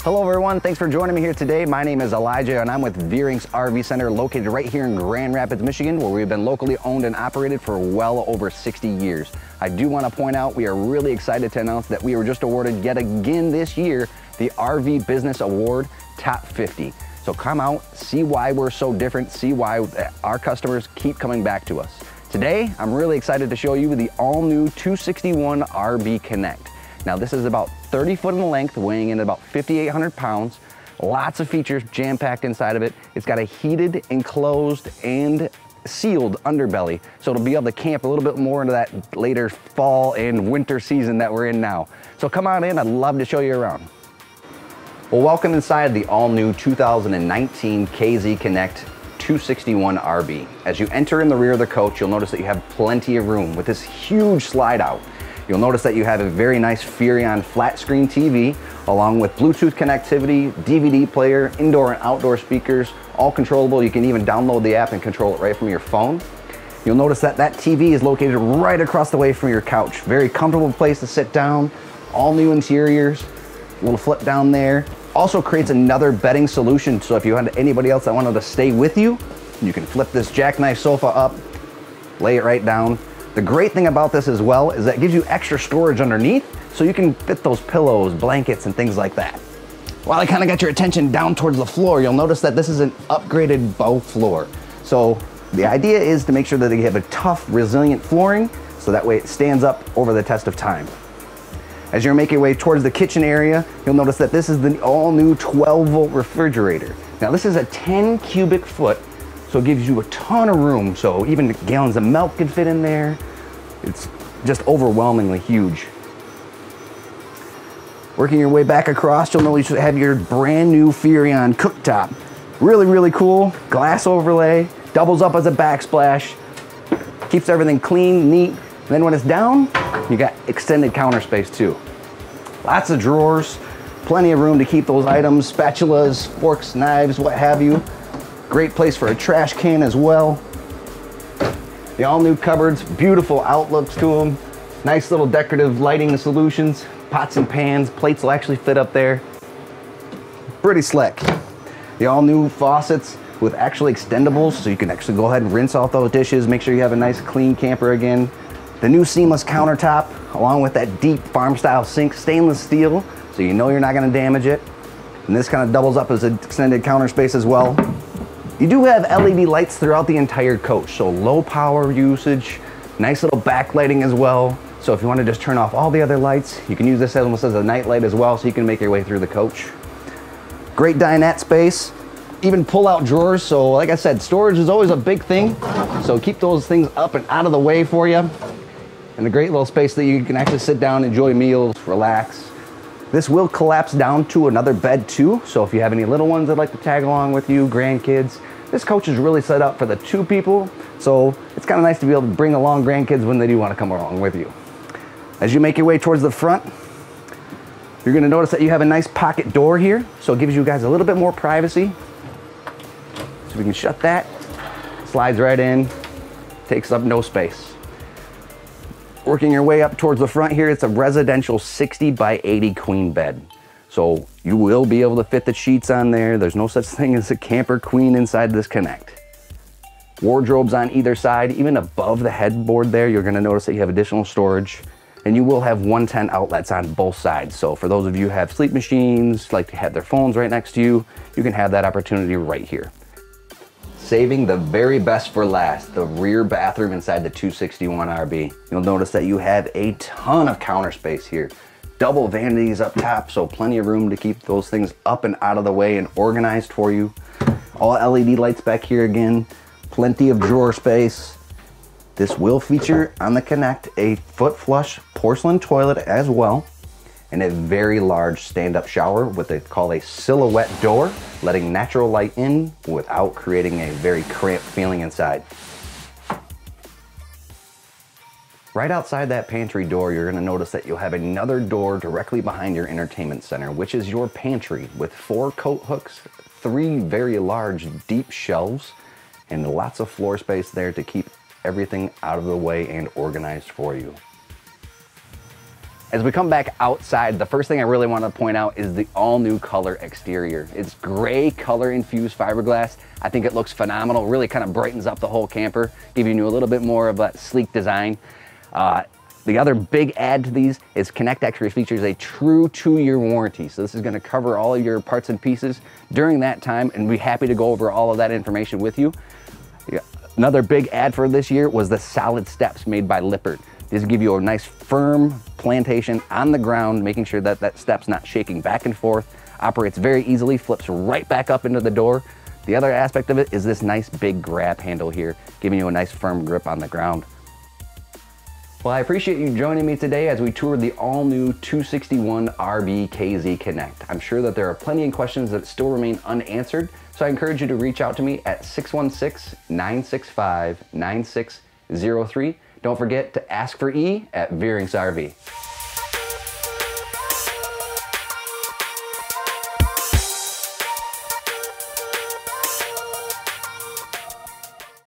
Hello everyone, thanks for joining me here today. My name is Elijah and I'm with Veurink's RV Center located right here in Grand Rapids, Michigan, where we've been locally owned and operated for well over 60 years. I do want to point out we are really excited to announce that we were just awarded yet again this year the RV Business Award Top 50. So come out, see why we're so different, see why our customers keep coming back to us. Today, I'm really excited to show you the all-new 261 RV Connect. Now this is about 30 foot in length, weighing in at about 5,800 pounds. Lots of features jam-packed inside of it. It's got a heated, enclosed, and sealed underbelly, so it'll be able to camp a little bit more into that later fall and winter season that we're in now. So come on in, I'd love to show you around. Well, welcome inside the all-new 2019 KZ Connect 261 RV. As you enter in the rear of the coach, you'll notice that you have plenty of room with this huge slide out. You'll notice that you have a very nice Veurink flat screen TV, along with Bluetooth connectivity, DVD player, indoor and outdoor speakers, all controllable. You can even download the app and control it right from your phone. You'll notice that that TV is located right across the way from your couch. Very comfortable place to sit down, all new interiors, a little flip down there. Also creates another bedding solution, so if you had anybody else that wanted to stay with you, you can flip this jackknife sofa up, lay it right down. The great thing about this as well is that it gives you extra storage underneath, so you can fit those pillows, blankets, and things like that. While I kind of got your attention down towards the floor, you'll notice that this is an upgraded bow floor. So the idea is to make sure that you have a tough, resilient flooring, so that way it stands up over the test of time. As you're making your way towards the kitchen area, you'll notice that this is the all-new 12-volt refrigerator. Now this is a 10 cubic foot, so it gives you a ton of room, so even gallons of milk can fit in there. It's just overwhelmingly huge. Working your way back across, you'll notice you have your brand new Veurink cooktop. Really, really cool. Glass overlay, doubles up as a backsplash, keeps everything clean, neat. And then when it's down, you got extended counter space too. Lots of drawers, plenty of room to keep those items, spatulas, forks, knives, what have you. Great place for a trash can as well. The all new cupboards, beautiful outlooks to them. Nice little decorative lighting solutions. Pots and pans, plates will actually fit up there. Pretty slick. The all new faucets with actually extendables, so you can actually go ahead and rinse off those dishes, make sure you have a nice clean camper again. The new seamless countertop, along with that deep farm style sink, stainless steel, so you know you're not gonna damage it. And this kind of doubles up as an extended counter space as well. You do have LED lights throughout the entire coach, so low power usage, nice little backlighting as well. So if you want to just turn off all the other lights, you can use this almost as a night light as well, so you can make your way through the coach. Great dinette space, even pull out drawers. So like I said, storage is always a big thing. So keep those things up and out of the way for you. And a great little space that you can actually sit down, enjoy meals, relax. This will collapse down to another bed too, so if you have any little ones that like to tag along with you, grandkids, this coach is really set up for the two people, so it's kind of nice to be able to bring along grandkids when they do want to come along with you. As you make your way towards the front, you're going to notice that you have a nice pocket door here, so it gives you guys a little bit more privacy. So we can shut that, slides right in, takes up no space. Working your way up towards the front here, it's a residential 60 by 80 queen bed. So you will be able to fit the sheets on there. There's no such thing as a camper queen inside this Connect. Wardrobes on either side, even above the headboard there, you're gonna notice that you have additional storage. And you will have 110 outlets on both sides. So for those of you who have sleep machines, like to have their phones right next to you, you can have that opportunity right here. Saving the very best for last, the rear bathroom inside the 261 RV. You'll notice that you have a ton of counter space here. Double vanities up top, so plenty of room to keep those things up and out of the way and organized for you. All LED lights back here again, plenty of drawer space. This will feature on the Connect a foot flush porcelain toilet as well, and a very large stand-up shower with what they call a silhouette door, letting natural light in without creating a very cramped feeling inside. Right outside that pantry door, you're gonna notice that you'll have another door directly behind your entertainment center, which is your pantry with 4 coat hooks, 3 very large deep shelves, and lots of floor space there to keep everything out of the way and organized for you. As we come back outside, the first thing I really want to point out is the all-new color exterior. It's gray color-infused fiberglass. I think it looks phenomenal, really kind of brightens up the whole camper, giving you a little bit more of that sleek design. The other big add to these is Connect Extra features a true 2-year warranty. So this is going to cover all of your parts and pieces during that time, and we're happy to go over all of that information with you. Another big add for this year was the solid steps made by Lippert. These give you a nice firm plantation on the ground, making sure that that step's not shaking back and forth, operates very easily, flips right back up into the door. The other aspect of it is this nice big grab handle here, giving you a nice firm grip on the ground. Well, I appreciate you joining me today as we toured the all-new 261 RB KZ Connect. I'm sure that there are plenty of questions that still remain unanswered, so I encourage you to reach out to me at 616-965-9603. Don't forget to ask for E at Veurink's RV.